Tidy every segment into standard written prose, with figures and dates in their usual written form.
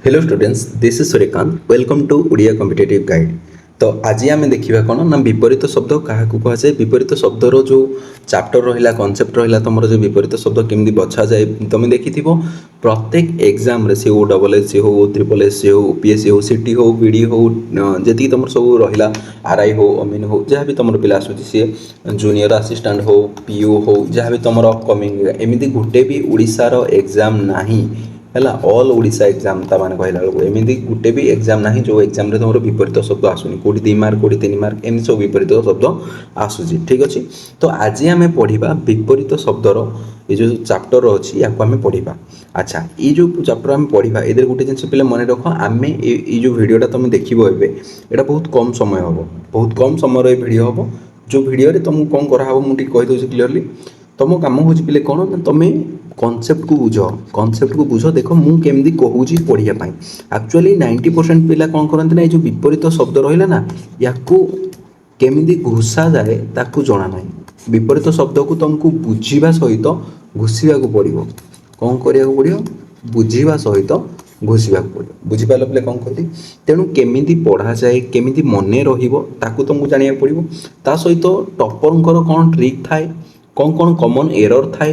Hello students, this is Suryakant. Welcome to Odia competitive guide. तो आज आम देखा कौन ना विपरीत शब्द क्या कहुए। विपरीत शब्दर जो चैप्टर रहा कॉन्सेप्ट रहा तुम जो विपरीत शब्द केमी बछा जाए तुम देखि प्रत्येक एग्जाम से हो डबल एस सी हो ट्रिपल एस सी हो पीएससी हो सीटी हो बीडी हो जी तुम सब रहा आरआई हो अमीन हो जहाँ भी तुम पिला आसूँ सी जूनियर असिस्टेंट हो पीओ हो जहाँ भी तुम अपकमिंग एमती गोटे भी ओडिशार एग्जाम नाही है ऑल ओडिशा एग्जाम ताने कहला बेलू एमती गोटे भी एग्जाम ना जो एग्जाम तुम विपरीत शब्द आसूनी कौटी 2 मार्क कौटी 3 मार्क एमती सब विपरीत शब्द आसूसी। ठीक अच्छे, तो आज आम पढ़ा विपरीत शब्दर ये जो चैप्टर अच्छी या आम पढ़ा। अच्छा, ये जो चैप्टर आम पढ़ा ए गोटे जिन पे मन रख आम ये जो भिडटा तुम देख यहाँ बहुत कम समय हम बहुत कम समय भिड हम जो भिडियो तुमको कौन कराव मुझे कहीदे क्लीयरली तुम कम हो पे कौन ना तुम कनसेप्ट को बुझ कनसेप्ट को बुझ देख मुझे कहूँ पढ़ाई एक्चुअली 90% पिला कौन करते ना ये जो विपरीत शब्द रहा ना या केमी घुसा जाए ताकू जना ना विपरीत शब्द को तुमको बुझा सहित घुषा पड़ो कौन करा पड़ो बुझा सहित घुषा पड़ो बुझिपार पे कौन कहती तेणु केमी पढ़ा जाए केमी मन रहा तुमको जाना पड़ो ता सहित टॉपर कौन ट्रिक थाए कौन कौन कॉमन एरर थाए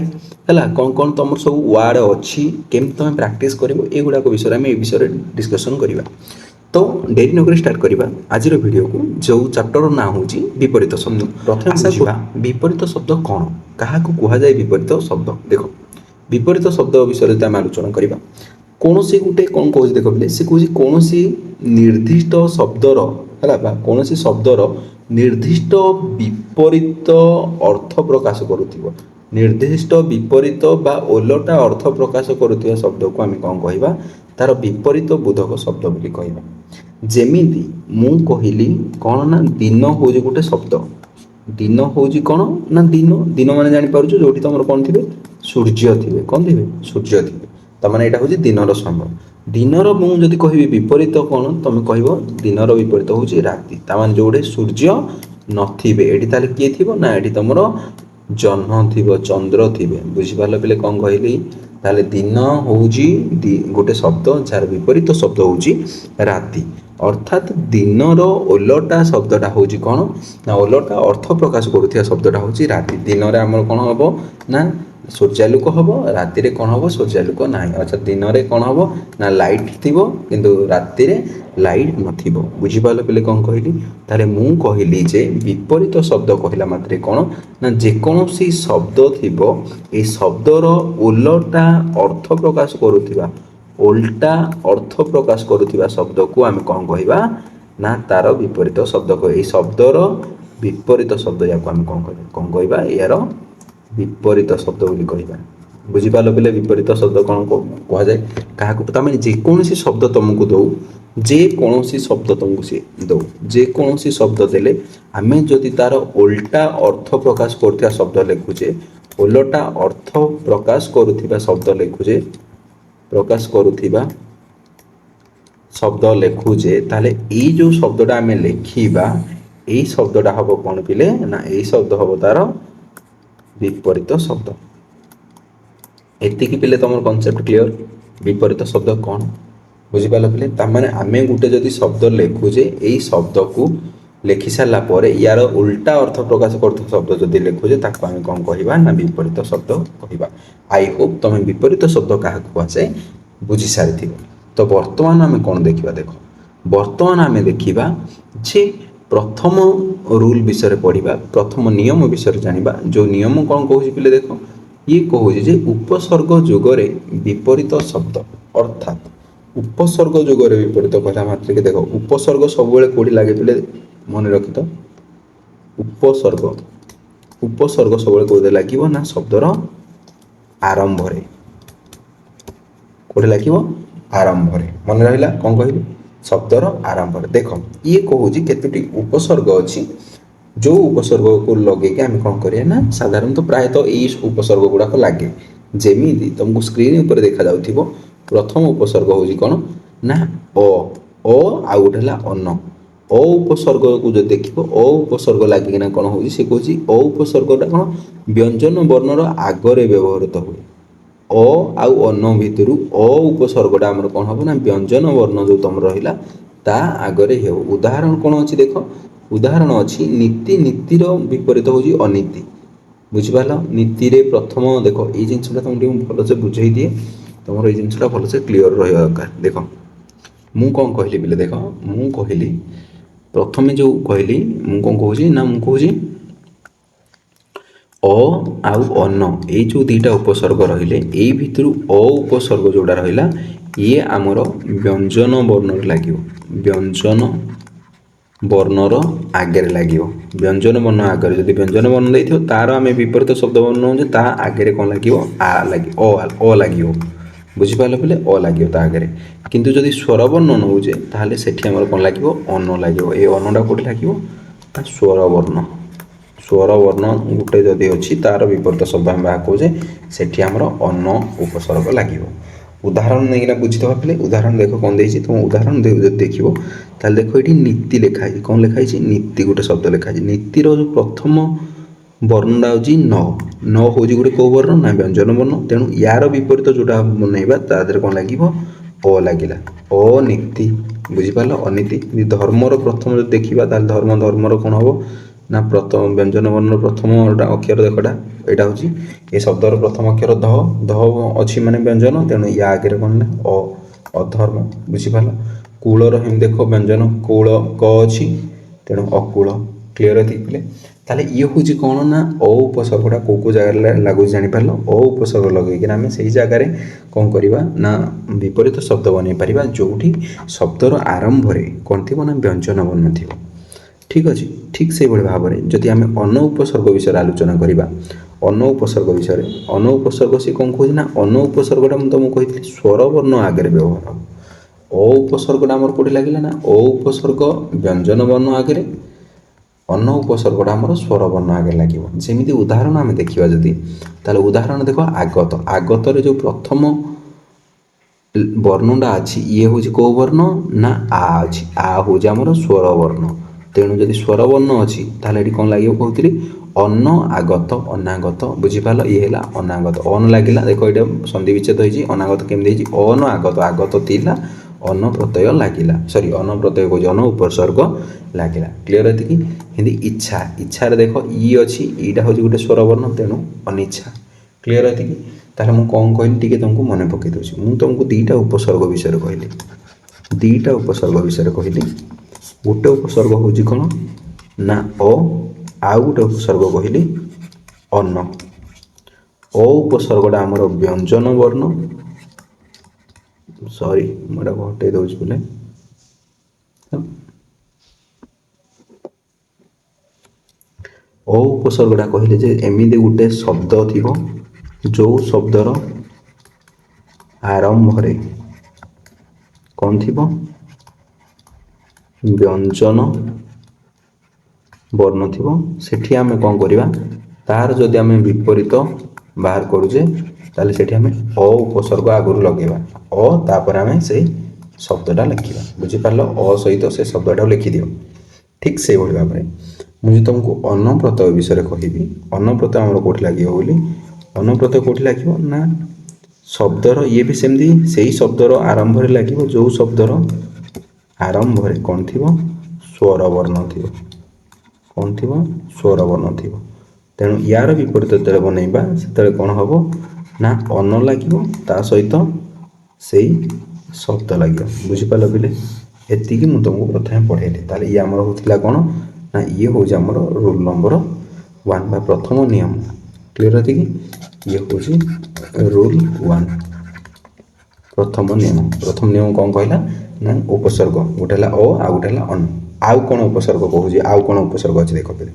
है कौन कौन तुम सब वार्ड अच्छी केमी तुम प्रैक्टिस कर युवाक विषय में विषय डिस्कसन करवा। तो डेरी नक स्टार्ट करवा आज वीडियो को जो चैप्टर ना हूँ विपरीत शब्द। प्रथम बुझा विपरीत शब्द कौन क्या कहुए विपरीत शब्द। देख विपरीत शब्द विषय आम आलोचना करवा कौन सी गोटे कौन कह देख बोले सी कौन कौन निर्दिष्ट शब्दर है कौन शब्दर निर्दिष्ट विपरीत अर्थ प्रकाश करुथिबो निर्दिष्ट विपरीत बा ओलटा अर्थ प्रकाश करुथिबा शब्द को आम कौन कहवा तार विपरीत बोधक शब्द बोली कहवा। जेमिति मु कहली कौन ना दिन हूँ गोटे शब्द दिन हूँ कौन ना दिन दिन मान जापर जो तुम कौन थे सूर्य थे कौन थे सूर्य थे तमाने यहाँ हूँ दिनर समय दिनर मुझे कहि विपरीत कौन तुम कह दिनर विपरीत हूँ राति ताने जो गोटे सूर्य नथिबे एठी ताले किए थिबो ना एठी तुमरो जह्न थिबो चंद्र थिबे बुझिपारल पे कौन कहली ताले दिन होउजी गोटे शब्द जार विपरीत शब्द होउजी राति अर्थात दिनर ओलटा शब्दटा होउजी कौन ना ओलटा अर्थ प्रकाश करुथिया शब्दटा होउजी राति दिन रे हमर कौन हबो ना सूर्यालोक हम राति रे कौन हम सूर्यालोक ना अच्छा दिन में कौन हम ना लाइट थी किंतु राति रे लाइट नथिबो बुझिपाल पे कौन कहली तारे मु कहली जे विपरीत शब्द कहला मात्रे कौन ना जेकोसी शब्द थिबो ए शब्दर ओलटा अर्थ प्रकाश करुथिबा ओल्टा अर्थ प्रकाश करुथिबा शब्द को आम कौन कहवा ना तार विपरीत शब्द कह शब्दर विपरीत शब्द या आम कौन कहवा यार विपरीत शब्द बोली कहवा। बुझिपाल पे विपरीत शब्द कौन कह जाए क्या तमें जेकोसी शब्द तुमको दो जेकोसी शब्द तुमको सी दो जेकोसी शब्द देले आम जदि तार ओल्टा अर्थ प्रकाश कर शब्द लिखुचे ओलटा अर्थ प्रकाश करुथिबा शब्द लिखुचे प्रकाश करुथिबा शब्द लिखुचे ताले ये जो शब्दटा आम लिखा यही शब्दटा हम कौन पिले ना यही शब्द हम तार विपरीत शब्द। एतिकी पिले तुम कॉन्सेप्ट क्लियर विपरीत शब्द कौन बुझिपाल पे ताने आम गोटे जदि शब्द लिखुचे यही शब्द को लिखि सारा पर यार उल्टा अर्थ प्रकाश कर शब्द जदि लिखुचे ताको आम कौन कहवा ना विपरीत शब्द कहवा। आई होप तुम विपरीत शब्द क्या कहुए बुझी सारी। तो बर्तमान आम कौन देखा देख बर्तमान आम देखा जे प्रथम रूल विषय पढ़ा प्रथम नियम विषय जाना जो नियम कौन कहूँ पे देख ये कहूँ जे उपसर्ग जुगरे विपरीत शब्द अर्थात उपसर्ग जुगरे विपरीत कहला मात्र देख उपसर्ग सब कौटी लगे पे मन रखी तो उपसर्ग उपसर्ग सब कौटे लगे ना शब्दर आरंभ कौटे लगे आरंभ मन रहा कौन कहली शब्दर आरंभ देख ये कहूँ केतोटी उपसर्ग अच्छी जो उपसर्ग को लगे आम कौन करें ना साधारणतः प्रायतः यही उपसर्ग गुड़ाक लगे जेमी तुमको स्क्रीन ऊपर देखा जाउथिबो प्रथम उपसर्ग हूँ कौन ना अ आउ गोटे है अन्न अ उपसर्ग को जो देख अ उपसर्ग लगिना कौन हो कौन अ उपसर्गटा कौन व्यंजन वर्णर आगरे व्यवहृत हुए अ आउ अन्न भितर अ उपसर्गटा आमर कौन हम ना व्यंजन वर्ण जो तुम रहा ता आगरे हो। उदाहरण कौन अच्छी देख, उदाहरण अच्छी नीति, नीतिर विपरीत हूँ अनीति। बुझिपार नीति रे प्रथम देख ये जिनसा तुमको भलसे बुझे दिए, तुम ये जिनसा भलसे क्लीयर रहा दरकार। देख मु कौन कहली बोले देख मु कहली प्रथम जो कहली मु कौन कहूँ ना मु कहूँ अ आउ अन्न ये जो दुईटा उपसर्ग रहिले यही भितर अ उपसर्ग जोड़ा रहा ये आमर व्यंजन वर्ण लगे। व्यंजन वर्णर आगे लगे। व्यंजन वर्ण आगे जब व्यंजन वर्ण देथियो तार आम विपरीत शब्द वर्ण हो ता आगे कौन लगे आ लगे अ लगे। बुझिपार बोले अ लगे ता आगे। किंतु जदि स्वर वर्ण नौजे ताहले सेठी आमर कौन लगे अन्न लगे। ये अन्नटा कौटी लगे स्वर वर्ण। स्वर वर्ण गोटे जदि अच्छी तार विपरीत शब्द आम बाहर कहे सेठी आमर अन्न उपसर्ग लगे। उदाहरण नहीं बुझीदे पे उदाहरण देख कौन दे तुम उदाहरण देख ताहले देख ये नीति लिखाई कौन लिखाई नीति गोटे शब्द लिखाई। नीतिर जो प्रथम वर्णटा हूँ न न हूँ गोटे कौ वर्ण ना व्यंजन वर्ण। तेणु यार विपरीत जोटा बनइबा तादेह कौन लगे अ लगिला अनीति। बुझिपार अनीति। धर्मर प्रथम जो देखा धर्म धर्मर कौन हम ना प्रथम व्यंजन वर्ण प्रथम अक्षर देखा यहाँ हूँ ये शब्दर प्रथम अक्षर ध ध अच्छी माने व्यंजन। तेणु या आगे कौन ना अधर्म। बुझिपार कूलर हिम देख व्यंजन कूल क अच्छी तेणु अकूल। क्लीयर थी पे ताले ये हूँ कौन ना अ उपसर्गटा कौ कौ जगह लगुच जापर अ उपसर्ग लगे आम से जगार कौन करवा ना विपरीत शब्द बनई पार जोटी शब्दर आरंभ कौन थी ना व्यंजन वर्ण थी। ठीक अच्छे ठीक से भाव में जदि आम अन्न उपसर्ग विषय आलोचना करवा अन्न उपसर्ग विषय अन्न उपसर्ग सी कौन कहूँ ना अन्न उपसर्गटा मुझे तुमको कही स्वर वर्ण आगे व्यवहार अ उपसर्गटा आमर कौटी लगे ना अ उपसर्ग व्यंजन वर्ण आगे अन्न उपसर्गटा आमर स्वर वर्ण आगे लगे। जमी उदाहरण आम देखा जदि ताले उदाहरण देख आगत आगतर जो प्रथम वर्णटा अच्छी ये हूँ कौ वर्ण ना आ अच्छी आ हूँ आमर स्वर वर्ण। तेणु जदि स्वर वर्ण अच्छी ताले ये कौन लगे कहती अन्न आगत अनागत। बुझिपार ये है अनागत अन लगे देख ये सन्धि विच्छेद होती अनागत केमती अन आगत आगत थिला अन्न प्रत्यय लगिला सरी अन्न प्रत्यय कौन अन्न उपसर्ग लगिला। क्लीयर है कि हिंदी इच्छा इच्छार देख ई अच्छी यहाँ हूँ गोटे स्वर वर्ण तेणु अनिच्छा। क्लीयर है कि ताहले मुझे कौन कहली टी तुमको मन पकई दूसरी मुझे तुमको दुईटा उपसर्ग विषय कहली दुईटा उपसर्ग विषय कहली। गोटे उपसर्ग हूँ कौन ना अ आउ गोटे उपसर्ग कहली अन्न। अ उपसर्गटा आमर व्यंजन वर्ण सॉरी मुझे हटे दूसरी बोले अ उपसर्गटा कहले जे एमती गोटे शब्द थी जो शब्दर आरंभ कौन थी व्यंजन वर्ण थी सेठी आम कौन करवा तार जदि आम विपरीत बाहर करुचे ताले सेठी आम अ उपसर्ग आगुरी लगेगा अ तापर आम से शब्दटा लिखा। बुझिपार अ सहित से शब्दटा लिखिदिव। ठीक से भाव में मुझे तुमको अन्न प्रत्यय विषय कहबी अन्न प्रत्यय आम कौट लगे बोली अन्न प्रत्यय कौट लगे ना शब्दर ये भी सेमती से ही शब्दर आरंभ लगे जो शब्दर आरंभ कौन थी स्वर वर्ण थी कौन थी स्वर वर्ण थी। तेणु यार विपरीत जो बनइबा से कौन हम ना अन्न लगे ता सहित से शब्द लगे। बुझिपार पे एति मुझे तुमको प्रथम पढ़ेली ताले ये आमर होता कौन ना ये हूँ आमर रूल नंबर 1 बा प्रथम नियम। क्लीयर है कि ये हूँ रूल 1 प्रथम नियम कौन कहला ना उपसर्ग गोटे है अ आ गोटे है अन्न आउ कौन उपसर्ग कहूँ आउ कौन उपसर्ग अच्छे देख पे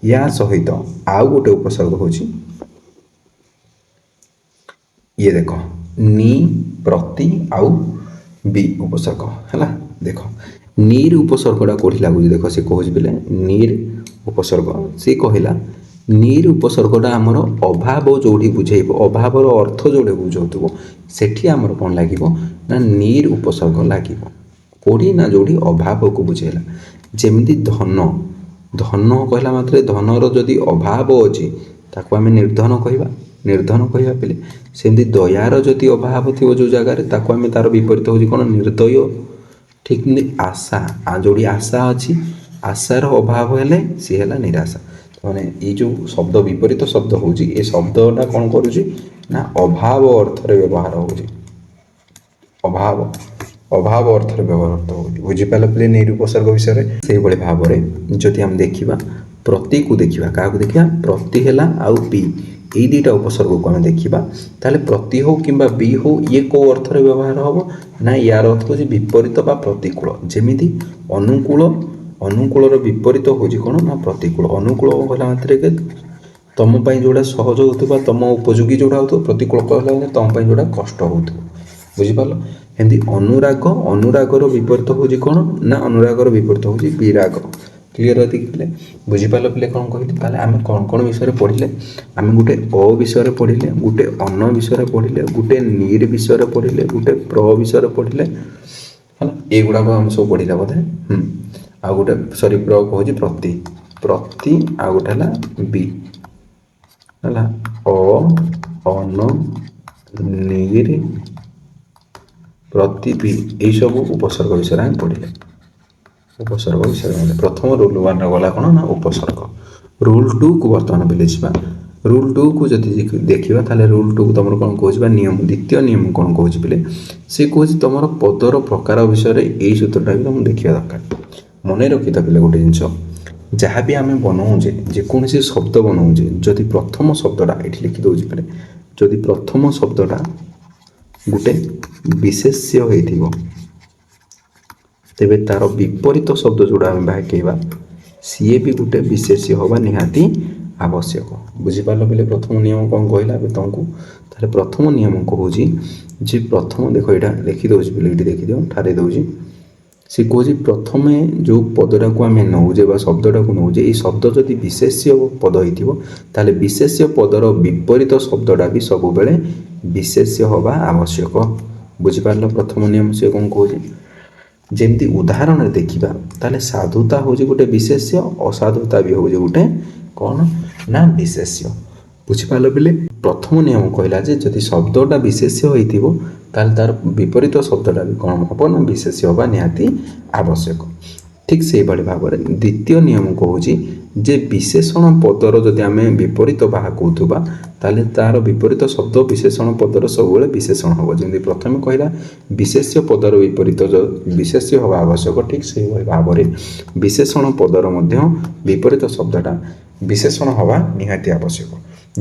या सहित आउ गोटे उपसर्ग हूँ ये देख नी प्रति आउ बी उपसर्ग है देख नीर उपसर्गटा कौटी लगुच देख सी कहूँ बोले नीर उपसर्ग सी कहला नीर उपसर्गटा आमर अभाव जो बुझेब अभावर अर्थ जो बुझाऊ सेठी आमर कौन लगे ना नीर उपसर्ग लगे कौटी ना जो अभाव को बुझेला। जमी धन धन कहला मात्रे धनर जदि अभाव अच्छी ताको आम निर्धन कहवा ନିର୍ଧନ କହିବା ପିଲେ। ସେମିତି ଦୟାର ଯଦି ଅଭାବ ଥିବ ଯେଉଁ ଜାଗାରେ ତାକୁ ଆମେ ତାର ବିପରୀତ ହେଉଛି କ'ଣ ନିର୍ଦୟ। ଠିକ୍ ଯେମିତି ଆଶା ଯେଉଁଠି ଆଶା ଅଛି ଆଶାର ଅଭାବ ହେଲେ ସିଏ ହେଲା ନିରାଶା। ମାନେ ଏଇ ଯେଉଁ ଶବ୍ଦ ବିପରୀତ ଶବ୍ଦ ହେଉଛି ଏ ଶବ୍ଦଟା କ'ଣ କରୁଛି ନା ଅଭାବ ଅର୍ଥରେ ବ୍ୟବହାର ହେଉଛି। ଅଭାବ ଅଭାବ ଅର୍ଥରେ ବ୍ୟବହୃତ ହେଉଛି। ବୁଝିପାରିଲ ପିଲେ ନିରୁପସର୍ଗ ବିଷୟରେ। ସେଇଭଳି ଭାବରେ ଯଦି ଆମେ ଦେଖିବା ପ୍ରତିକୁ ଦେଖିବା କାହାକୁ ଦେଖିବା ପ୍ରତି ହେଲା ଆଉ ବି ଏଇ ଦୁଇଟା ଉପସର୍ଗକୁ ଆମେ ଦେଖିବା ତାହେଲେ ପ୍ରତି ହେଉ କିମ୍ବା ବି ହେଉ ଇଏ କେଉଁ ଅର୍ଥରେ ବ୍ୟବହାର ହେବ ନା ୟାର ଅର୍ଥ ହେଉଛି ବିପରୀତ ବା ପ୍ରତିକୂଳ। ଯେମିତି ଅନୁକୂଳ ଅନୁକୂଳର ବିପରୀତ ହେଉଛି କ'ଣ ନା ପ୍ରତିକୂଳ। ଅନୁକୂଳ କହିଲା ମାତ୍ରକେ ତୁମ ପାଇଁ ଯେଉଁଟା ସହଜ ହେଉଥିବ ତୁମ ଉପଯୋଗୀ ଯେଉଁଟା ହେଉଥିବ, ପ୍ରତିକୂଳ କହିଲା ମାନେ ତୁମ ପାଇଁ ଯେଉଁଟା କଷ୍ଟ ହେଉଥିବ। ବୁଝିପାରିଲ। ଏମିତି ଅନୁରାଗ ଅନୁରାଗର ବିପରୀତ ହେଉଛି କ'ଣ ନା ଅନୁରାଗର ବିପରୀତ ହେଉଛି ବିରାଗ। କ୍ଲିଅର ଏତିକି ପିଲେ। ବୁଝିପାରିଲ ପିଲେ କ'ଣ କହିଲି। ତାହେଲେ ଆମେ କ'ଣ ବିଷୟରେ ପଢ଼ିଲେ ଆମେ ଗୋଟେ ଅ ବିଷୟରେ ପଢ଼ିଲେ, ଗୋଟେ ଅନ ବିଷୟରେ ପଢ଼ିଲେ, ଗୋଟେ ନିର୍ ବିଷୟରେ ପଢ଼ିଲେ, ଗୋଟେ ପ୍ର ବିଷୟରେ ପଢ଼ିଲେ ହେଲା। ଏଇଗୁଡ଼ାକ ଆମେ ସବୁ ପଢ଼ିଲା ବୋଧେ। ଆଉ ଗୋଟେ ସରି ପ୍ର କହୁଛି ପ୍ରତି ପ୍ରତି ଆଉ ଗୋଟେ ହେଲା ବି ହେଲା। ଅ ଅନ ନିର୍ ପ୍ରତି ବି ଏଇସବୁ ଉପସର୍ଗ ବିଷୟରେ ଆମେ ପଢ଼ିଲେ। ଉପସର୍ଗ ବିଷୟରେ ପ୍ରଥମ ରୁଲ୍ 1 ଗଲା କ'ଣ ନା ଉପସର୍ଗ। ରୁଲ୍ 2କୁ ବର୍ତ୍ତମାନ ପିଲେ ଯିବା। ରୁଲ୍ 2କୁ ଯଦି ଦେଖିବା ତାହେଲେ ରୁଲ୍ 2କୁ ତୁମର କ'ଣ କହୁଛି ବା ନିୟମ ଦ୍ୱିତୀୟ ନିୟମ କ'ଣ କହୁଛି ପିଲେ ସେ କହୁଛି ତୁମର ପଦର ପ୍ରକାର ବିଷୟରେ ଏଇ ସୂତ୍ରଟା ବି ତୁମକୁ ଦେଖିବା ଦରକାର। ମନେ ରଖିଥା ପିଲେ ଗୋଟେ ଜିନିଷ ଯାହା ବି ଆମେ ବନାଉଛେ ଯେକୌଣସି ଶବ୍ଦ ବନାଉଛେ ଯଦି ପ୍ରଥମ ଶବ୍ଦଟା ଏଠି ଲେଖି ଦେଉଛି ପିଲେ ଯଦି ପ୍ରଥମ ଶବ୍ଦଟା ଗୋଟେ ବିଶେଷ୍ୟ ହେଇଥିବ ତେବେ ତାର ବିପରୀତ ଶବ୍ଦ ଯେଉଁଟା ଆମେ ବାହାକେଇବା ସିଏ ବି ଗୋଟେ ବିଶେଷ୍ୟ ହେବା ନିହାତି ଆବଶ୍ୟକ। ବୁଝିପାରିଲ ପିଲେ ପ୍ରଥମ ନିୟମ କ'ଣ କହିଲା ଏବେ ତୁମକୁ। ତାହେଲେ ପ୍ରଥମ ନିୟମ କହୁଛି ଯେ ପ୍ରଥମ ଦେଖ ଏଇଟା ଲେଖିଦେଉଛି ପିଲେ ଏଇଠି ଦେଖିଦିଅ ଠାରେଇ ଦେଉଛି। ସେ କହୁଛି ପ୍ରଥମେ ଯେଉଁ ପଦଟାକୁ ଆମେ ନେଉଛେ ବା ଶବ୍ଦଟାକୁ ନେଉଛେ ଏଇ ଶବ୍ଦ ଯଦି ବିଶେଷ୍ୟ ପଦ ହେଇଥିବ ତାହେଲେ ବିଶେଷ୍ୟ ପଦର ବିପରୀତ ଶବ୍ଦଟା ବି ସବୁବେଳେ ବିଶେଷ୍ୟ ହେବା ଆବଶ୍ୟକ। ବୁଝିପାରିଲ ପ୍ରଥମ ନିୟମ ସେ କ'ଣ କହୁଛି। ଯେମିତି ଉଦାହରଣରେ ଦେଖିବା ତାହେଲେ ସାଧୁତା ହେଉଛି ଗୋଟେ ବିଶେଷ୍ୟ, ଅସାଧୁତା ବି ହେଉଛି ଗୋଟେ କ'ଣ ନା ବିଶେଷ୍ୟ। ବୁଝିପାରିଲ ପିଲେ ପ୍ରଥମ ନିୟମ କହିଲା ଯେ ଯଦି ଶବ୍ଦଟା ବିଶେଷ୍ୟ ହେଇଥିବ ତାହେଲେ ତାର ବିପରୀତ ଶବ୍ଦଟା ବି କ'ଣ ହେବ ନା ବିଶେଷ୍ୟ ହେବା ନିହାତି ଆବଶ୍ୟକ। ଠିକ୍ ସେଇଭଳି ଭାବରେ ଦ୍ୱିତୀୟ ନିୟମ କହୁଛି ଯେ ବିଶେଷଣ ପଦର ଯଦି ଆମେ ବିପରୀତ ବାହା କହୁଥିବା ତାହେଲେ ତାର ବିପରୀତ ଶବ୍ଦ ବିଶେଷଣ ପଦର ସବୁବେଳେ ବିଶେଷଣ ହେବ। ଯେମିତି ପ୍ରଥମେ କହିଲା ବିଶେଷ୍ୟ ପଦର ବିପରୀତ ବିଶେଷ୍ୟ ହେବା ଆବଶ୍ୟକ ଠିକ୍ ସେଇଭଳି ଭାବରେ ବିଶେଷଣ ପଦର ମଧ୍ୟ ବିପରୀତ ଶବ୍ଦଟା ବିଶେଷଣ ହେବା ନିହାତି ଆବଶ୍ୟକ।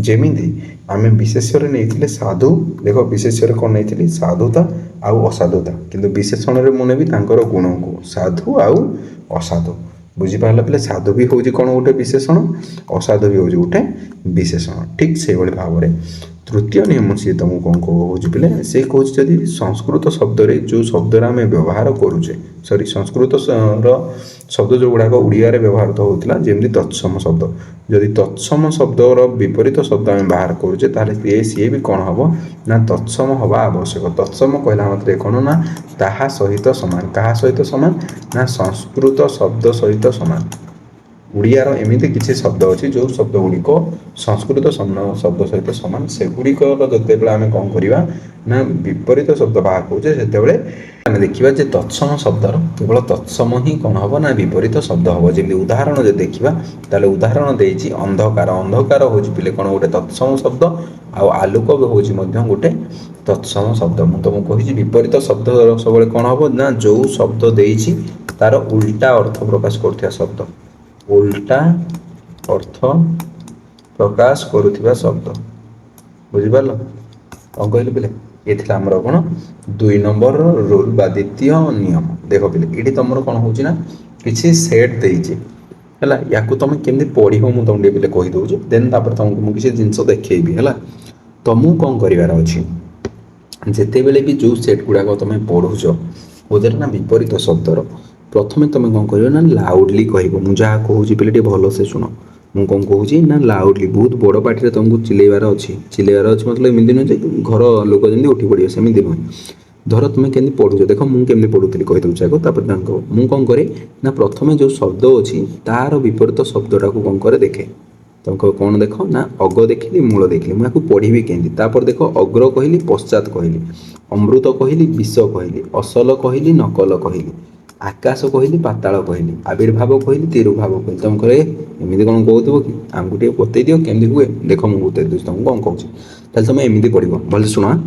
ଯେମିତି ଆମେ ବିଶେଷ୍ୟରେ ନେଇଥିଲେ ସାଧୁ ଦେଖ ବିଶେଷ୍ୟରେ କ'ଣ ନେଇଥିଲି ସାଧୁତା ଆଉ ଅସାଧୁତା କିନ୍ତୁ ବିଶେଷଣରେ ମୁଁ ନେବି ତାଙ୍କର ଗୁଣକୁ ସାଧୁ ଆଉ ଅସାଧୁ। ବୁଝିପାରିଲ ପିଲେ ସାଧୁ ବି ହେଉଛି କ'ଣ ଗୋଟେ ବିଶେଷଣ, ଅସାଧୁ ବି ହେଉଛି ଗୋଟେ ବିଶେଷଣ। ଠିକ୍ ସେଇଭଳି ଭାବରେ ତୃତୀୟ ନିୟମ ସିଏ ତୁମକୁ କ'ଣ କହୁଛି ପିଲେ ସେ କହୁଛି ଯଦି ସଂସ୍କୃତ ଶବ୍ଦରେ ଯେଉଁ ଶବ୍ଦରେ ଆମେ ବ୍ୟବହାର କରୁଛେ ସଂସ୍କୃତର ଶବ୍ଦ ଯେଉଁଗୁଡ଼ାକ ଓଡ଼ିଆରେ ବ୍ୟବହୃତ ହେଉଥିଲା ଯେମିତି ତତ୍ସମ ଶବ୍ଦ ଯଦି ତତ୍ସମ ଶବ୍ଦର ବିପରୀତ ଶବ୍ଦ ଆମେ ବାହାର କରୁଛେ ତାହେଲେ ସିଏ ବି କ'ଣ ହେବ ନା ତତ୍ସମ ହେବା ଆବଶ୍ୟକ। ତତ୍ସମ କହିଲା ମାତ୍ରେ କ'ଣ ନା ତାହା ସହିତ ସମାନ। କାହା ସହିତ ସମାନ ନା ସଂସ୍କୃତ ଶବ୍ଦ ସହିତ ସମାନ। ଓଡ଼ିଆର ଏମିତି କିଛି ଶବ୍ଦ ଅଛି ଯେଉଁ ଶବ୍ଦ ଗୁଡ଼ିକ ସଂସ୍କୃତ ଶବ୍ଦ ସହିତ ସମାନ ସେଗୁଡ଼ିକର ଯେତେବେଳେ ଆମେ କ'ଣ କରିବା ନା ବିପରୀତ ଶବ୍ଦ ବାହାର କରୁଛେ ସେତେବେଳେ ଆମେ ଦେଖିବା ଯେ ତତ୍ସମ ଶବ୍ଦର କେବଳ ତତ୍ସମ ହିଁ କ'ଣ ହେବ ନା ବିପରୀତ ଶବ୍ଦ ହେବ। ଯେମିତି ଉଦାହରଣ ଯଦି ଦେଖିବା ତାହେଲେ ଉଦାହରଣ ଦେଇଛି ଅନ୍ଧକାର। ଅନ୍ଧକାର ହେଉଛି ପିଲେ କ'ଣ ଗୋଟେ ତତ୍ସମ ଶବ୍ଦ ଆଉ ଆଲୋକ ହେଉଛି ମଧ୍ୟ ଗୋଟେ ତତ୍ସମ ଶବ୍ଦ। ମୁଁ ତୁମକୁ କହିଛି ବିପରୀତ ଶବ୍ଦ ସବୁବେଳେ କ'ଣ ହେବ ନା ଯେଉଁ ଶବ୍ଦ ଦେଇଛି ତାର ଉଲ୍ଟା ଅର୍ଥ ପ୍ରକାଶ କରୁଥିବା ଶବ୍ଦ ଉଲ୍ଟା ଅର୍ଥ ପ୍ରକାଶ କରୁଥିବା ଶବ୍ଦ। ବୁଝିପାରିଲ କ'ଣ କହିଲି ପିଲେ ଏ ଥିଲା ଆମର କ'ଣ 2 ନମ୍ବରର ରୁଲ୍ ବା ଦ୍ୱିତୀୟ ନିୟମ। ଦେଖ ପିଲେ ଏଇଠି ତୁମର କ'ଣ ହେଉଛି ନା କିଛି ସେଟ୍ ଦେଇଛି ହେଲା। ୟାକୁ ତୁମେ କେମିତି ପଢ଼ିବ ମୁଁ ତୁମକୁ ଟିକେ ପିଲେ କହିଦେଉଛି ଦେନ୍ ତାପରେ ତୁମକୁ ମୁଁ କିଛି ଜିନିଷ ଦେଖେଇବି ହେଲା। ତୁମକୁ କ'ଣ କରିବାର ଅଛି ଯେତେବେଳେ ବି ଯେଉଁ ସେଟ୍ ଗୁଡ଼ାକ ତୁମେ ପଢ଼ୁଛ ବୋଧରେ ନା ବିପରୀତ ଶବ୍ଦର ପ୍ରଥମେ ତୁମେ କ'ଣ କରିବ ନା ଲାଉଡ଼ଲି କହିବ। ମୁଁ ଯାହା କହୁଛି ପିଲେ ଟିକେ ଭଲସେ ଶୁଣ। ମୁଁ କ'ଣ କହୁଛି ନା ଲାଉଡ଼ଲି ବହୁତ ବଡ଼ ପାଟିରେ ତୁମକୁ ଚିଲେଇବାର ଅଛି ମତଲବ ଏମିତି ନୁହେଁ ଯେ ଘର ଲୋକ ଯେମିତି ଉଠି ପଡ଼ିବ ସେମିତି ନୁହେଁ। ଧର ତୁମେ କେମିତି ପଢ଼ୁଛ ଦେଖ ମୁଁ କେମିତି ପଢ଼ୁଥିଲି କହିଦେଉଛି ଆଗ ତାପରେ ତାଙ୍କ ମୁଁ କ'ଣ କରେ ନା ପ୍ରଥମେ ଯେଉଁ ଶବ୍ଦ ଅଛି ତାର ବିପରୀତ ଶବ୍ଦଟାକୁ କ'ଣ କରେ ଦେଖେ ତ तुमको कौन देख ना अग देखिली मूल देखिली मुझे पढ़ी केमी तापर देख अग्र कहली पश्चात कहली अमृत कहली विष कहली असल कहली नकल कहली आकाश कहली पाताल कहली आविर्भाव कहली तिरुभाव कहली तुमको एमती कौन कहूब कि आमको टे बतई दियो केमी हुए देख मुझे बतई दूसरी तुमको कौन कहूँ तुम एमती पढ़ भलसे शुण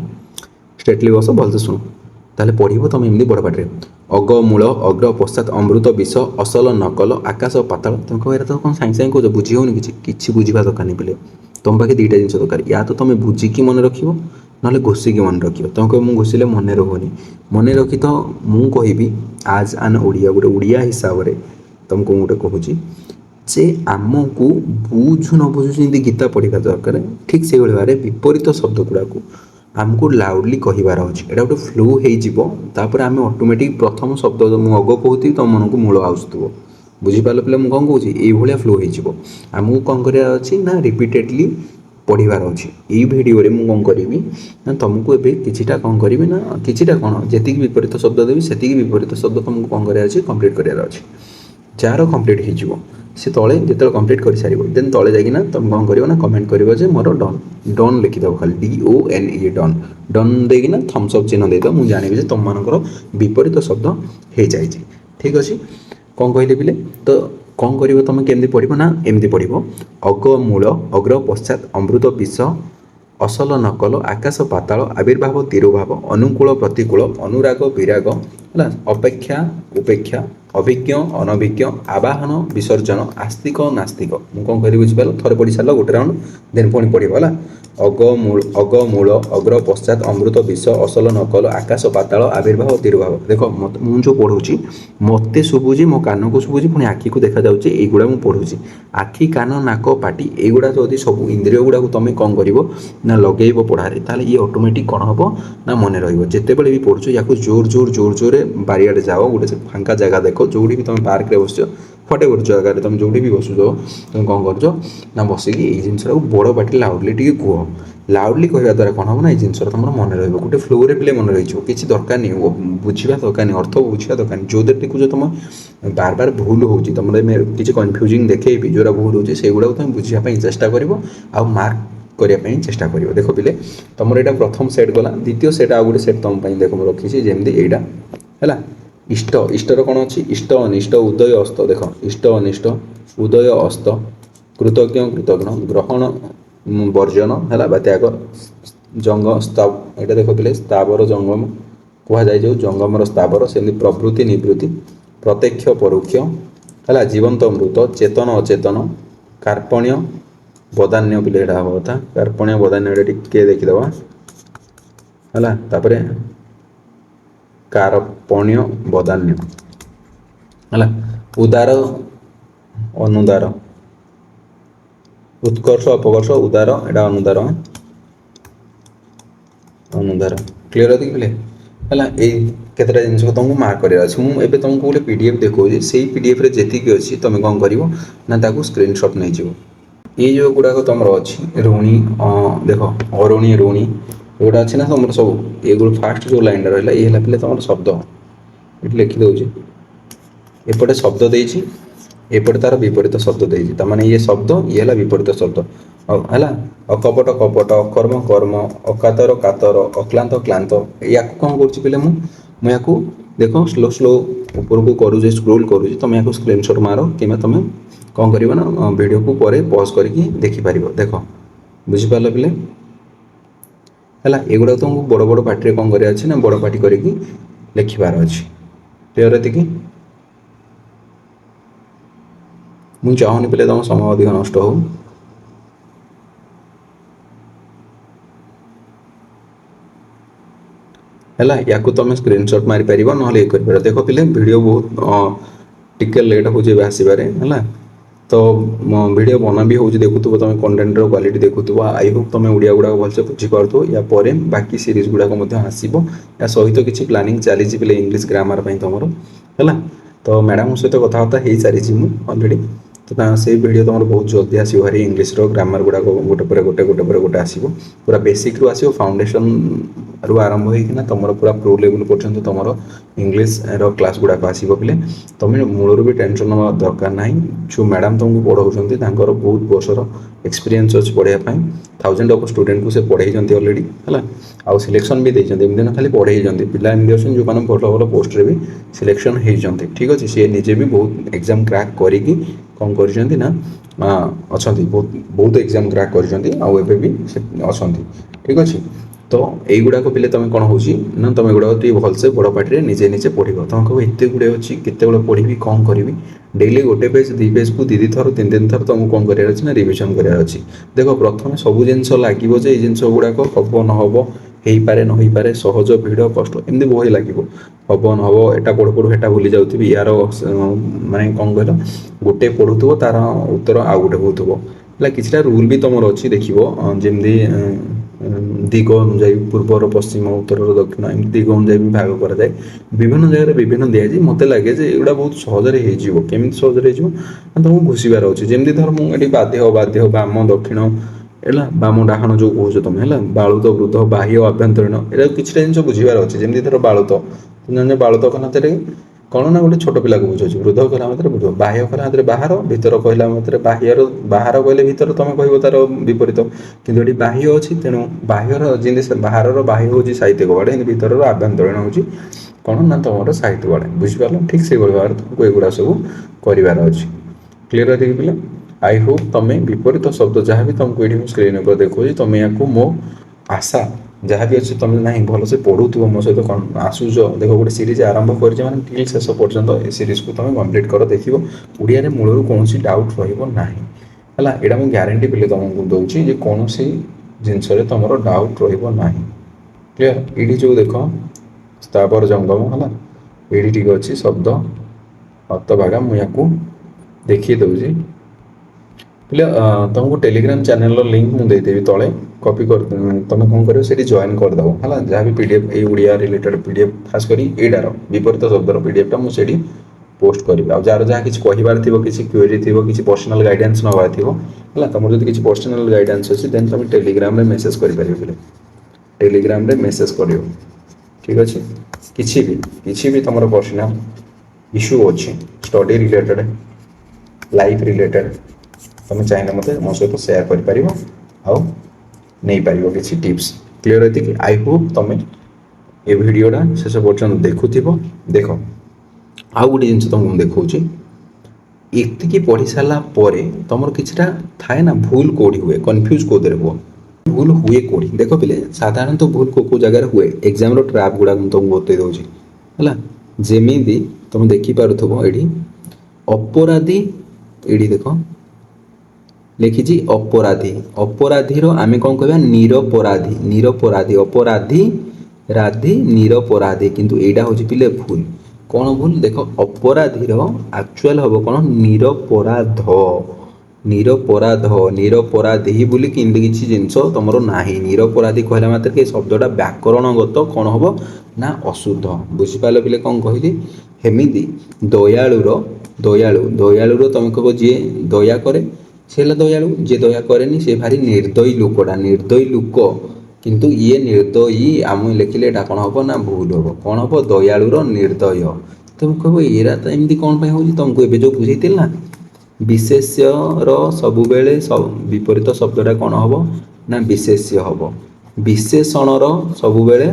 स्ट्रेटली बस भलसे शुण ताले पढ़ो तुम एमती बड़ पाटे अग मूल अग्र पश्चात अमृत विष असल नकल आकाश पाताल तुम कह तो कौन साइंस साइंस कौच बुझी होनी किसी बुझा दरकार नहीं पे तुम पाखे दुईटा जिन दरकार या तो तुम बुझिकी मन रख ना घोषिकी मन रख तुम कह मुझे घोषिले मन रोनी मन रखी तो मुझे कहि आज आन ओडिया गोटे ओडिया हिसाब से तुमको गोटे कहूँ जे आमको बुझु न बुझु जमी गीता पढ़ा दरकार ठीक से भाव विपरीत शब्द गुड़ाक आमको लाउडली कहार अच्छे यहाँ गोटे फ्लो होपर आम ऑटोमेटिक प्रथम शब्द मुझे अग कहती तुम मन को मूल आसुव बुझीपार पे मुझे कौन कहूँ ये फ्लो होमको कौन करार अच्छी ना रिपीटेडली पढ़ार अच्छे यही भिडियो मुझे कौन करी ना तुमको एवं किटा कौन करी ना किटा कौन जी विपरीत शब्द देवी से विपरीत शब्द तुमको कौन करार अच्छे कम्प्लीट करार अच्छे जार कम्प्लीट हो सी तले जो कम्प्लीट कर सार देन तले जाइना तुम कौन कर कमेंट कर मोर डन डन लिखिदेव खाली DONE डन डन देना थम्सअप चिन्ह देद मुझे जानी तुम मानकर विपरीत शब्द हो जाए ठीक अच्छे कौन कहले पिले तो कौन कर तुम केमती पढ़ ना एमती पढ़ अग मूल अग्र पश्चात अमृत विष असल नकल आकाश पाताल आविर्भाव तिरुभाव अनुकूल प्रतिकूल अनुराग विराग है अपेक्षा उपेक्षा अभिज्ञ अनभिज्ञ आवाहन विसर्जन आस्तिक नास्तिक मुझे कौन कर बुझीपार थे पढ़ी सार गोटे राउंड देन पुणी पढ़ा अग मूल अग्र पश्चात अमृत विष असल नकल आकाश पाताल आविर्भाव तिरुभाव देख मुझे जो पढ़ुची मत शुभुची मो कान को शुभुची पुणी आखि को देखा जाऊँगी युवा मुझे पढ़ुची आखि कान नाक पाटी युवा जदि सब इंद्रिय गुड़ा तुम कौन कर ना लगे पढ़ारे ताले ये ऑटोमेटिक कौन हम ना मन रते भी पढ़ुच या जोर जोर जोर जोर बारियाड़े जाओ गोटे फांका जगह देख जो भी तुम पार्क में बस फटे कर जगह तुम जो भी बसुच तुम कौन कर ना बसिकी ये जिनसा बड़ पाटी लाउडली टी कह लाउडली कहवा द्वारा कौन हम ना ये जिन तुम मन रोटे फ्लोरे पे मन रही किसी दरकार नहीं बुझा दरकार नहीं अर्थ बुझा दरकार नहीं जो देखुच तुम बार बार भूल हो तुम किसी कन्फ्यूजिंग देखे जोरा भूल हो गुड़ा तुम बुझापी चेष्टा कर मार्क करने चेष्टा कर देख पिले तुम यहाँ प्रथम सेट गला द्वितीय सेट आउ गोटे सेट तुम देख रखी जमी यहाँ है इष्ट इष्टर कौन अच्छी इष्ट अनिष्ट उदय अस्त देख इष्ट अनिष्ट उदय अस्त कृतज्ञ कृतज्ञ ग्रहण वर्जन है त्याग जंग स्ताव यहाँ देख पे स्थावर जंगम कहुए जो जंगमर स्थावर से प्रवृत्ति निवृत्ति प्रत्यक्ष परोक्ष है जीवंत मृत चेतन अचेतन कार्पण्य बदान्य पिले यहाँ हम कथा कार्पण्य बदान्य टे देखीदे है कार्पण्य बदान्य है उदार अनुदार उत्कर्ष अपकर्ष उदार एटा अनुदार अनुदार क्लीयर होती है है केतटा जिन तुमको मार्क करार मुझे तुमको गोटे PDF देखो से PDF रे जी अच्छी तुम कौन कर स्क्रीनशॉट नहीं जीव ये जो गुड़ाक तुम अच्छी ऋणी देख अरुणी ऋणी गोटा अच्छी ना तुम सब ये फास्ट जो लाइन रहा ये पे तुम शब्द ये लिखिदे एपटे शब्द देती एपटे तार विपरीत शब्द देती तार ये शब्द ये है विपरीत शब्द है अकपट कपट अकर्म कर्म अकातर कातर अक्लांत क्लांत या कौन कर मुझे देख स्लो स्लो ऊपर को करुचे स्क्रोल करुचे तुम या स्क्रीनशॉट मार कि तुम कौन कर ना वीडियो को पर पॉज करके देखिपार देख बुझीपार पे है एगुड़ा तुमको बड़ बड़ पार्टी कौन करार अच्छे ना बड़ पार्टी करके लिखिबार अच्छे क्लियर ये मुझे चाहूनी पे तुम समय अधिक नष्ट हो है या तुम स्क्रीनशॉट मारी पार ना ये कर देख पे वीडियो बहुत टिके लेट हो आसबारे है तो वीडियो बना भी हो देखुव तुम कंटेंट क्वालिटी देखुव आई होप तुम ओडिया गुड़ाक भलसे बुझीपार या बाकी सीरीज गुड़ाक आसो या सहित किसी प्लानिंग चली पे इंग्लिश ग्रामर तुम है तो मैडम सहित कथबार्ता हो सारी अलरेडी तो से वीडियो तुम बहुत जल्दी आसो भारी इंग्लीश ग्रामर गुड़ाक गोटे पर गोटे आसो पूरा बेसिक रू आसो फाउंडेशन रू आरंभ होना तुम पूरा प्रो लेवल पर्यटन तुम इंग्लीश क्लास गुड़ाक आसो पे तुम मूलर भी टेंशन ना दरकार ना जो मैडम तुमको पढ़ाऊँ बहुत वर्षर एक्सपीरियंस अच्छी पढ़ाई 1000 ऑफ स्टूडेंट को से पढ़ाई ऑलरेडी है आउ सिलेक्शन भी देते एमती ना खाली पढ़ाई पिला एमती अच्छे जो मैंने भल भल पोस्ट रे भी सिलेक्शन होती ठीक अच्छे सी निजे भी बहुत एग्जाम क्रैक करी कौन कर अच्छा बहुत एग्जाम क्रैक कर भी अच्छा ठीक अच्छे तो युवाक पे तुम कौन हो तुम गुड़ाक भलसे बड़ पार्टी निजे निजे पढ़ तुम कह एत गुड़े अच्छी केत पढ़ी कौन करी डेली गोटे पेज 2 पेज को 2 थर 3 थर तुमको कौन करार ना रिविजन करार देख प्रथम सब जिन लगे जे जिन गुड़ाक हम न हम हो पारे न हो पारे सहज भिड़ कष्ट एमती बही लगे हम न हम एटा पढ़ु पढ़ु एटा भूली जाऊँ यार माने कौन कह गोटे पढ़ुव तार उत्तर आउ गोटे होथो है किसी रूल भी तुम अच्छी देखो जमी दिग अनुजाई पूर्वर पश्चिम उत्तर दक्षिण एम दिग अनुजाई भी भाग कराए विभिन्न जगह विभिन्न दिखाई मत लगे एगुड़ा बहुत सहजरे होमी सहजरे तुमको घुषार अच्छे जमी धर मुझे बाध्य बाध्य बाम दक्षिण है बाम डाहाण जो कौच तुम है बालुत वृद्ध बाह्य आभ्यंतरीण ये किसी जिन बुझार अच्छे जमी धर बालुत तुम बालुत कहना कौन ना गोटे छोट पिला को बुझे वृद्ध कहला मतलब वृद्ध बाह्य कहला बाहर भीतर कहला मतलब बाह्यर बाहर कहले भीतर तुम कह तार विपरीत किंतु ये बाह्य अच्छी तेणु बाह्यर जमी बाहर बाह्य हूँ साहित्य वाड़े भीतर आभ्यंतरीण हूँ कौन ना तुम साहित्य वाड़े बुझिपार ठीक से भाव तुमको एगुड़ा सब करार अच्छे क्लीयर है पिला आई होप तुम विपरीत शब्द जहाँ भी तुमको ये स्क्रीन पर देखो तुम या मो आशा जहाँ भी अच्छे तुम ना भल से पढ़ुव मो सहित आसूच देख गोटे सीरीज आरंभ कर टिल शेष पर्यंत ए सीरीज को तुम कम्प्लीट कर देख ओडिया मूलर कौन डाउट रहा है यहाँ मुझे ग्यारंटी पे तुमको दूसरी कौन जिनस तुम डाउट रहा क्लीयर ये जो देख स्थावर जंगम है ये ठीक अच्छे शब्द हतभागा मुझे देखी दूसरी पे तुमको टेलीग्राम चैनल लिंक मुझे देदेवी तले कॉपी कर तुम कौन कर जॉइन करदेव है जहाँ भी पीडीएफ ये ओडिया रिलेटेड पीडीएफ खास कर यार विपरीत शब्दर पीडीएफटा मुझे पोस्ट करी जार जहाँ किसी कहार थी किसी क्वेरी थी किसी पर्सनाल गाइडेंस नवार थी है तुम जो किसी पर्सनाल गाइडेंस अच्छी देन तुम टेलीग्राम रे मेसेज कर टेलीग्राम रे मेसेज कर ठीक अच्छे किसी भी तुम पर्सनाल इश्यू अच्छे स्टडी रिलेटेड लाइफ रिलेटेड तुम चाहिए मत मो सहित सेयार कर नहीं पार किसी टिप्स क्लीयर है कि आई होप तुम ये भिडटा शेष पर्यटन देखुव देख आउ गोटे जिन तुमको देखा एति पढ़ी सारापर तुम किसी थाए ना भूल कौड़ी हुए कन्फ्यूज कौदे हुआ भूल हुए कौड़ी देख पे साधारण तो भूल को जगार हुए एग्जाम ट्रैप गुड़ा तुमको बतई दूसरी है जमी तुम देखिपुव ये अपराधी ये देख लिखी अपराधी अपराधीर आम कौन कह निरपराधी निरपराधी अपराधी राधी निरपराधी किंतु एटा हूँ पिले भूल कौन भूल देख अपराधीर एक्चुअल हम कौन निरपराध निरपराध निरपराधी बोली किंतु किसी जिनस तुम ना निरपराधी कहला मात्र शब्दटा व्याकरणगत कौन हम ना अशुद्ध बुझिपाल पिले कौन कहली हेमिदी दयालुर दयालु दयालुर तुम कह जी दया करे से दयालु जे दया कैनि से भारी निर्दयी लोकटा निर्दयी लोक किंतु ये निर्दयी आम लिखिले कौन हम ना भूल हम कौन हम दयालुर निर्दय तुम कह ये तो एमती कौन हो तुमको ए जो बुझे ना विशेष्यर सब बेले सब विपरीत शब्दटा कौन हम ना विशेष्य हम विशेषणर सब बेले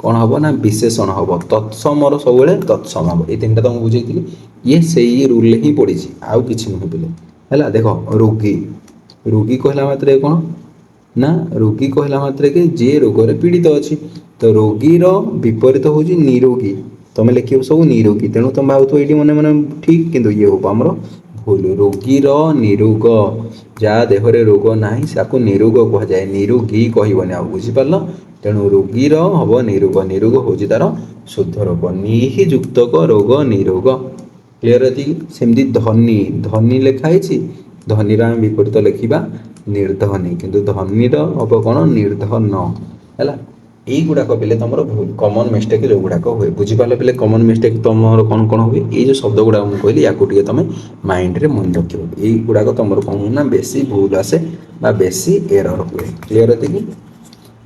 कौन हम ना विशेषण हम तत्समर सब बेले तत्सम हम ये 3टा तुमको बुझे ये से रूल ही पड़ी आउ कि नुह पे है देख रोगी रोगी कहला मात्र कौन ना रोगी कहला मात्र के जे रोग पीड़ित अच्छी तो रोगीर विपरीत हूँ निरोगी तुम लिख सब निरोगी तेणु तुम भाव ये मन मन ठीक किंतु ये हम आमर भूल रोगीर निरोग जहाँ देहरे रोग ना निरोग कह जाए निरोगी कहबनी आ बुझिपार तेणु रोगीर हम निरोग निरोग हूँ तार शुद्ध रोग निहि युक्तक रोग निरोग क्लीयर है सेमती धनी धनी लिखाई धनीर आम विपरीत लिखा निर्धनी किंतु धनीर हम कौन निर्धन है এইଗୁଡ଼ାକ ପିଲେ ତୁମର ଭୁଲ କମନ୍ ମିଷ୍ଟେକ୍ ଯେଉଁଗୁଡ଼ାକ ହୁଏ। ବୁଝିପାରିଲ ପିଲେ କମନ୍ ମିଷ୍ଟେକ୍ ତୁମର କ'ଣ ହୁଏ? ଏଇ ଯେଉଁ ଶବ୍ଦ ଗୁଡ଼ାକ ମୁଁ କହିଲି ୟାକୁ ଟିକେ ତୁମେ ମାଇଣ୍ଡରେ ମନେ ରଖିବ। ଏଇଗୁଡ଼ାକ ତୁମର କ'ଣ ହୁଏ ନା ବେଶୀ ଭୁଲ ଆସେ ବା ବେଶୀ ଏରର ହୁଏ। କ୍ଲିୟର ଏତିକି?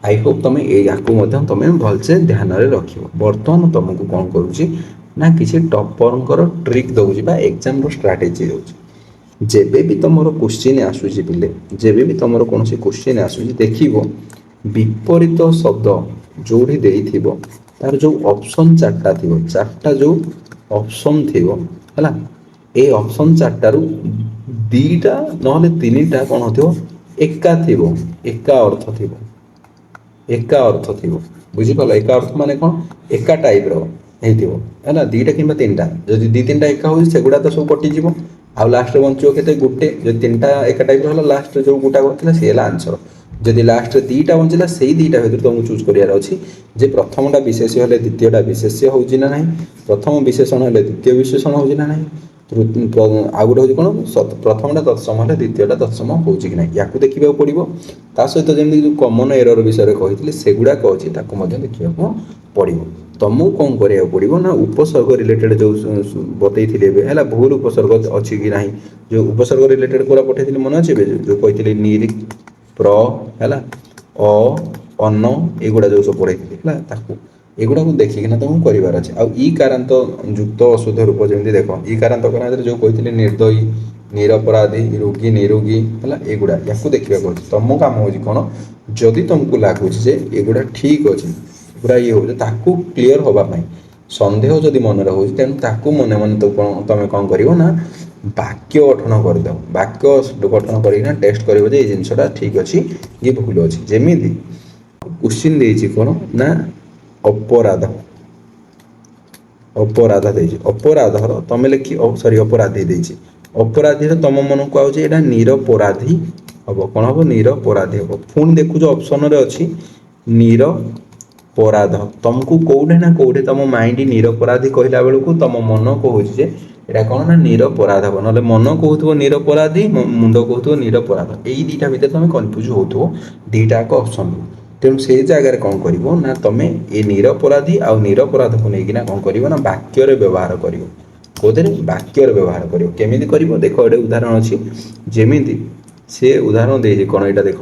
ଆଇ ହୋପ୍ ତୁମେ ୟାକୁ ମଧ୍ୟ ତୁମେ ଭଲସେ ଧ୍ୟାନରେ ରଖିବ। ବର୍ତ୍ତମାନ ତୁମକୁ କ'ଣ କରୁଛି ନା କିଛି ଟପରଙ୍କର ଟ୍ରିକ୍ ଦେଉଛି ବା ଏକ୍ଜାମ୍ର ଷ୍ଟ୍ରାଟେଜି ଦେଉଛି। ଯେବେ ବି ତୁମର କୋଶ୍ଚିନ୍ ଆସୁଛି ପିଲେ, ଯେବେ ବି ତୁମର କୌଣସି କୋଶ୍ଚିନ୍ ଆସୁଛି ଦେଖିବ ବିପରୀତ ଶବ୍ଦ ଯେଉଁଠି ଦେଇଥିବ ତାର ଯେଉଁ ଅପସନ୍ ଚାରିଟା ଥିବ, ଚାରିଟା ଯେଉଁ ଅପସନ୍ ଥିବ ହେଲା, ଏ ଅପସନ୍ ଚାରିଟାରୁ ଦୁଇଟା ନହେଲେ ତିନିଟା କ'ଣ ଥିବ ଏକା ଥିବ, ଏକା ଅର୍ଥ ଥିବ, ଏକା ଅର୍ଥ ଥିବ। ବୁଝିପାରିଲ? ଏକା ଅର୍ଥ ମାନେ କ'ଣ? ଏକା ଟାଇପ୍ର ହେଇଥିବ ହେଲା, ଦୁଇଟା କିମ୍ବା ତିନିଟା। ଯଦି ଦୁଇ ତିନିଟା ଏକା ହେଉଛି ସେଗୁଡ଼ା ତ ସବୁ କଟିଯିବ, ଆଉ ଲାଷ୍ଟରେ ବଞ୍ଚିବ କେତେ? ଗୋଟେ। ଯଦି ତିନିଟା ଏକା ଟାଇପ୍ର ହେଲା ଲାଷ୍ଟରେ ଯେଉଁ ଗୋଟା ବଞ୍ଚିଲା ସିଏ ହେଲା ଆନ୍ସର। ଯଦି ଲାଷ୍ଟରେ ଦୁଇଟା ବଞ୍ଚିଲା ସେଇ ଦୁଇଟା ଭିତରୁ ତୁମକୁ ଚୁଜ୍ କରିବାର ଅଛି ଯେ ପ୍ରଥମଟା ବିଶେଷ୍ୟ ହେଲେ ଦ୍ୱିତୀୟଟା ବିଶେଷ୍ୟ ହେଉଛି ନା ନାହିଁ, ପ୍ରଥମ ବିଶେଷଣ ହେଲେ ଦ୍ୱିତୀୟ ବିଶେଷଣ ହେଉଛି ନା ନାହିଁ, ଆଉ ଗୋଟେ ହେଉଛି କ'ଣ ପ୍ରଥମଟା ତତ୍ସମ ହେଲେ ଦ୍ୱିତୀୟଟା ତତ୍ସମ ହେଉଛି କି ନାହିଁ, ୟାକୁ ଦେଖିବାକୁ ପଡ଼ିବ। ତା ସହିତ ଯେମିତି ଯେଉଁ କମନ୍ ଏରର ବିଷୟରେ କହିଥିଲି ସେଗୁଡ଼ାକ ଅଛି ତାକୁ ମଧ୍ୟ ଦେଖିବାକୁ ପଡ଼ିବ। ତୁମକୁ କ'ଣ କରିବାକୁ ପଡ଼ିବ ନା ଉପସର୍ଗ ରିଲେଟେଡ଼ ଯେଉଁ ବତେଇଥିଲି ଏବେ ହେଲା, ଭୁଲ ଉପସର୍ଗ ଅଛି କି ନାହିଁ, ଯେଉଁ ଉପସର୍ଗ ରିଲେଟେଡ଼ ପୁରା ପଠେଇଥିଲି ମନେ ଅଛି ଏବେ ଯେଉଁ କହିଥିଲି ନିର୍ ପ୍ର ହେଲା ଅ ଅନ୍ନ ଏଗୁଡ଼ା ଯେଉଁ ସବୁ ପଢ଼େଇଥିଲି ହେଲା, ତାକୁ ଏଗୁଡ଼ାକୁ ଦେଖିକିନା ତୁମକୁ କରିବାର ଅଛି। ଆଉ ଇ କାରାନ୍ତ ଯୁକ୍ତ ଅଶୁଦ୍ଧ ରୂପ ଯେମିତି ଦେଖ, ଇ କାରାନ୍ତ କରାରେ ଯେଉଁ କହିଥିଲି ନିର୍ଦ୍ଦୟୀ, ନିରପରାଧୀ, ରୋଗୀ, ନିରୋଗୀ ହେଲା, ଏଗୁଡ଼ା ୟାକୁ ଦେଖିବାକୁ ଅଛି। ତୁମ କାମ ହେଉଛି କ'ଣ, ଯଦି ତୁମକୁ ଲାଗୁଛି ଯେ ଏଗୁଡ଼ା ଠିକ୍ ଅଛି ପୁରା ଇଏ ହେଉଛି ତାକୁ କ୍ଲିଅର ହେବା ପାଇଁ ସନ୍ଦେହ ଯଦି ମନରେ ହେଉଛି ତେଣୁ ତାକୁ ମନେ ମନେ ତୁମେ କ'ଣ କରିବ ନା ବାକ୍ୟ ଗଠନ କରିଦେବ। ବାକ୍ୟ ଗଠନ କରିକିନା ଟେଷ୍ଟ କରିବ ଯେ ଏଇ ଜିନିଷଟା ଠିକ୍ ଅଛି କି ଭୁଲ ଅଛି। ଯେମିତି କୋଶ୍ଚିନ୍ ଦେଇଛି କ'ଣ ନା ଅପରାଧ, ଅପରାଧ ଦେଇଛି, ଅପରାଧର ତୁମେ ଅପରାଧୀ ଦେଇଛି, ଅପରାଧୀର ତୁମ ମନକୁ ଆଉଛି ଏଇଟା ନିରପରାଧୀ ହେବ। କ'ଣ ହେବ? ନିରପରାଧୀ ହେବ। ପୁଣି ଦେଖୁଛ ଅପସନରେ ଅଛି ନିରପରାଧ। ତୁମକୁ କେଉଁଠି ନା କେଉଁଠି ତୁମ ମାଇଣ୍ଡ ନିରପରାଧୀ କହିଲା ବେଳକୁ ତୁମ ମନ କହୁଛି ଯେ ଏଇଟା କ'ଣ ନା ନିରପରାଧ ହେବ, ନହେଲେ ମନ କହୁଥିବ ନିରପରାଧୀ, ମୁଣ୍ଡ କହୁଥିବ ନିରପରାଧ। ଏଇ ଦୁଇଟା ଭିତରେ ତୁମେ କନଫ୍ୟୁଜ୍ ହେଉଥିବ ଦୁଇଟା ଯାକ ଅପସନ୍ରୁ। ତେଣୁ ସେଇ ଜାଗାରେ କ'ଣ କରିବ ନା ତୁମେ ଏ ନିରପରାଧୀ ଆଉ ନିରପରାଧକୁ ନେଇକିନା କ'ଣ କରିବ ନା ବାକ୍ୟରେ ବ୍ୟବହାର କରିବ। କେଉଁଥିରେ? ବାକ୍ୟରେ ବ୍ୟବହାର କରିବ। କେମିତି କରିବ? ଦେଖ ଗୋଟେ ଉଦାହରଣ ଅଛି, ଯେମିତି ସେ ଉଦାହରଣ ଦେଇଛି କ'ଣ ଏଇଟା ଦେଖ,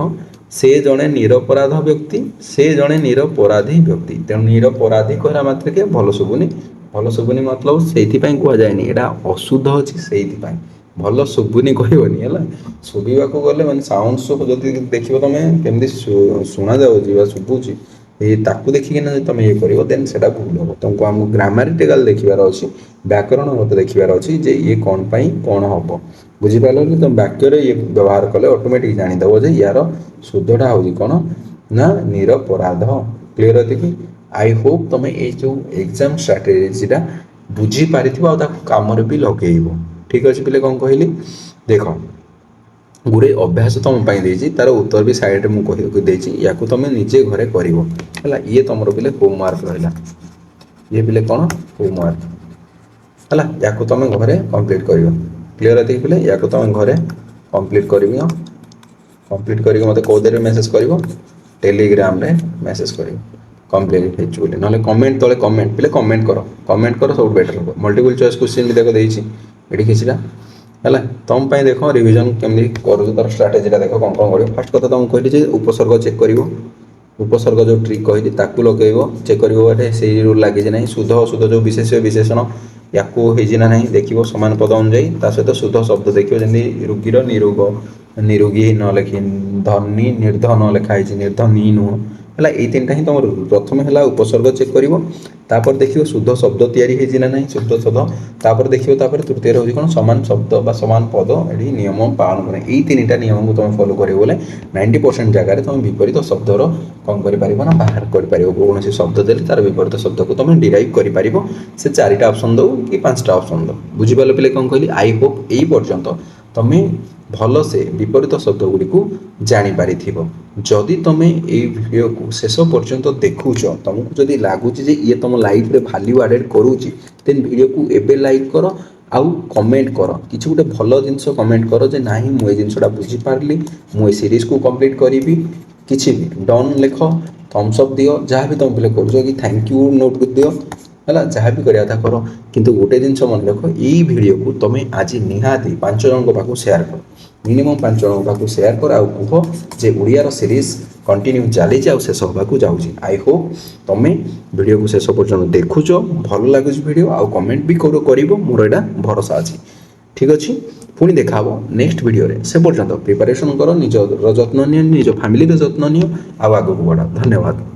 ସେ ଜଣେ ନିରପରାଧ ବ୍ୟକ୍ତି, ସେ ଜଣେ ନିରପରାଧୀ ବ୍ୟକ୍ତି। ତେଣୁ ନିରପରାଧୀ କହିଲା ମାତ୍ରକେ ଭଲ ଶୁଭୁନି, ଭଲ ଶୁଭୁନି ମତଲବ ସେଇଥିପାଇଁ କୁହାଯାଏନି, ଏଇଟା ଅଶୁଦ୍ଧ ଅଛି ସେଇଥିପାଇଁ ଭଲ ଶୁଭୁନି କହିବନି ହେଲା। ଶୁଭିବାକୁ ଗଲେ ମାନେ ସାଉଣ୍ଡ ଯଦି ଦେଖିବ ତୁମେ କେମିତି ଶୁଣାଯାଉଛି ବା ଶୁଭୁଛି ତାକୁ ଦେଖିକିନା ଯଦି ତୁମେ ଇଏ କରିବ ଦେନ୍ ସେଇଟା ଭୁଲ ହେବ। ତୁମକୁ ଆମକୁ ଗ୍ରାମାରିଟିକାଲ ଦେଖିବାର ଅଛି, ବ୍ୟାକରଣ ମତେ ଦେଖିବାର ଅଛି ଯେ ଇଏ କ'ଣ ପାଇଁ କ'ଣ ହେବ। ବୁଝିପାରିଲ? ତୁମେ ବାକ୍ୟରେ ଇଏ ବ୍ୟବହାର କଲେ ଅଟୋମେଟିକ୍ ଜାଣିଦେବ ଯେ ୟାର ଶୁଦ୍ଧଟା ହେଉଛି କ'ଣ ନା ନିରପରାଧ। କ୍ଲିୟର ଏତିକି? ଆଇ ହୋପ୍ ତୁମେ ଏଇ ଯେଉଁ ଏକ୍ଜାମ୍ ଷ୍ଟ୍ରାଟେଜିଟା ବୁଝିପାରିଥିବ ଆଉ ତାକୁ କାମରେ ବି ଲଗେଇବ। ଠିକ୍ ଅଛି ପିଲେ? କ'ଣ କହିଲି ଦେଖ, ଗୋଟେ ଅଭ୍ୟାସ ତୁମ ପାଇଁ ଦେଇଛି, ତାର ଉତ୍ତର ବି ସାଇଡ଼ରେ ମୁଁ କହିବାକୁ ଦେଇଛି, ୟାକୁ ତୁମେ ନିଜେ ଘରେ କରିବ ହେଲା। ଇଏ ତୁମର ପିଲେ ହୋମୱାର୍କ ରହିଲା, ଇଏ ପିଲେ କ'ଣ ହୋମୱାର୍କ ହେଲା, ୟାକୁ ତୁମେ ଘରେ କମ୍ପ୍ଲିଟ୍ କରିବ। କ୍ଲିୟର ଏତିକି ପିଲେ? ୟାକୁ ତୁମେ ଘରେ କମ୍ପ୍ଲିଟ୍ କରିବ, କମ୍ପ୍ଲିଟ୍ କରିକି ମୋତେ କେଉଁଥିରେ ମେସେଜ୍ କରିବ? ଟେଲିଗ୍ରାମରେ ମେସେଜ୍ କରିବ କମ୍ପ୍ଲିଟ୍ ହେଇଛି ବୋଲି, ନହେଲେ କମେଣ୍ଟ ତଳେ କମେଣ୍ଟ ପିଲେ କମେଣ୍ଟ କର ସବୁଠୁ ବେଟର୍ ହେବ। ମଲ୍ଟିପୁଲ୍ ଚଏସ୍ କ୍ୱେଶ୍ଚିନ୍ ବି ଦେଖ ଦେଇଛି ଏଠି କିଛିଟା ହେଲା। ତୁମ ପାଇଁ ଦେଖ ରିଭିଜନ୍ କେମିତି କରୁଛ ତାର ଷ୍ଟ୍ରାଟେଜିଟା ଦେଖ କ'ଣ କରିବ। ଫାର୍ଷ୍ଟ କଥା ତୁମକୁ କହିଲି ଯେ ଉପସର୍ଗ ଚେକ୍ କରିବ, ଉପସର୍ଗ ଯେଉଁ ଟ୍ରିକ୍ କହିଲି ତାକୁ ଲଗେଇବ, ଚେକ୍ କରିବ ଏଠି ସେଇ ରୁଲ୍ ଲାଗିଛି ନାହିଁ। ଶୁଦ୍ଧ ଅଶୁଦ୍ଧ ଯେଉଁ ବିଶେଷଣ ୟାକୁ ହେଇଛି ନା ନାହିଁ ଦେଖିବ ସମାନ ପଦ ଅନୁଯାୟୀ। ତା ସହିତ ଶୁଦ୍ଧ ଶବ୍ଦ ଦେଖିବ, ଯେମିତି ରୋଗୀର ନିରୋଗ, ନିରୋଗୀ ନ ଲେଖି ଧନୀ ନିର୍ଧନ ଲେଖା ହେଇଛି, ନିର୍ଧନୀ ନୁହଁ ହେଲା। ଏଇ ତିନିଟା ହିଁ ତୁମର ରୁଲ୍। ପ୍ରଥମେ ହେଲା ଉପସର୍ଗ ଚେକ୍ କରିବ, ତାପରେ ଦେଖିବ ଶୁଦ୍ଧ ଶବ୍ଦ ତିଆରି ହେଇଛି ନା ନାହିଁ, ଶୁଦ୍ଧ ଶବ୍ଦ, ତାପରେ ଦେଖିବ, ତାପରେ ତୃତୀୟରେ ହେଉଛି କ'ଣ ସମାନ ଶବ୍ଦ ବା ସମାନ ପଦ ଏଠି ନିୟମ ପାଳନ କରେ। ଏଇ ତିନିଟା ନିୟମକୁ ତୁମେ ଫଲୋ କରିବ ବୋଲେ 90% ଜାଗାରେ ତୁମେ ବିପରୀତ ଶବ୍ଦର କ'ଣ କରିପାରିବ ନା ବାହାର କରିପାରିବ। କୌଣସି ଶବ୍ଦ ଦେଲେ ତାର ବିପରୀତ ଶବ୍ଦକୁ ତୁମେ ଡିରାଇଭ୍ କରିପାରିବ, ସେ 4ଟା ଅପସନ୍ ଦେଉ କି 5ଟା ଅପସନ୍ ଦେଉ। ବୁଝିପାରିଲ ପିଲେ? କ'ଣ କହିଲି? ଆଇ ହୋପ୍ ଏଇ ପର୍ଯ୍ୟନ୍ତ ତୁମେ ଭଲସେ ବିପରୀତ ଶବ୍ଦ ଗୁଡ଼ିକୁ ଜାଣିପାରିଥିବ। ଯଦି ତୁମେ ଏଇ ଭିଡ଼ିଓକୁ ଶେଷ ପର୍ଯ୍ୟନ୍ତ ଦେଖୁଛ, ତୁମକୁ ଯଦି ଲାଗୁଛି ଯେ ଇଏ ତୁମ ଲାଇଫ୍ରେ ଭାଲ୍ୟୁ ଆଡ଼େଡ଼ କରୁଛି, ଦେନ୍ ଭିଡ଼ିଓକୁ ଏବେ ଲାଇକ୍ କର ଆଉ କମେଣ୍ଟ କର, କିଛି ଗୋଟେ ଭଲ ଜିନିଷ କମେଣ୍ଟ କର ଯେ ନାହିଁ ମୁଁ ଏ ଜିନିଷଟା ବୁଝିପାରିଲି, ମୁଁ ଏ ସିରିଜ୍କୁ କମ୍ପ୍ଲିଟ୍ କରିବି। କିଛି ବି ଡନ୍ ଲେଖ, थम्स अप दियो जहाँ भी तुम फिल कर कि थैंक यू नोट दियो है जहाँ भी करा कर किंतु गोटे जिनस मन रख यही भिडियो को तुम्हें आज निहाती 5 जन पाक सेयार कर मिनिमम 5 जन पाक सेयार कर आ कह जे उड़ियार सीरीज कंटिन्यू चली शेष होगा जाऊँगी आई होप तुम्हें वीडियो को शेष पर्यटन देखुच भल लगुच वीडियो आउ कमेंट भी कर मोर यहाँ भरोसा अच्छी ठीक अच्छे पुणी देखा नेक्स्ट वीडियो से पर्यटन प्रिपरेशन कर निजर जत्न निज फैमिली जत्न नियो आगक बढ़ धन्यवाद।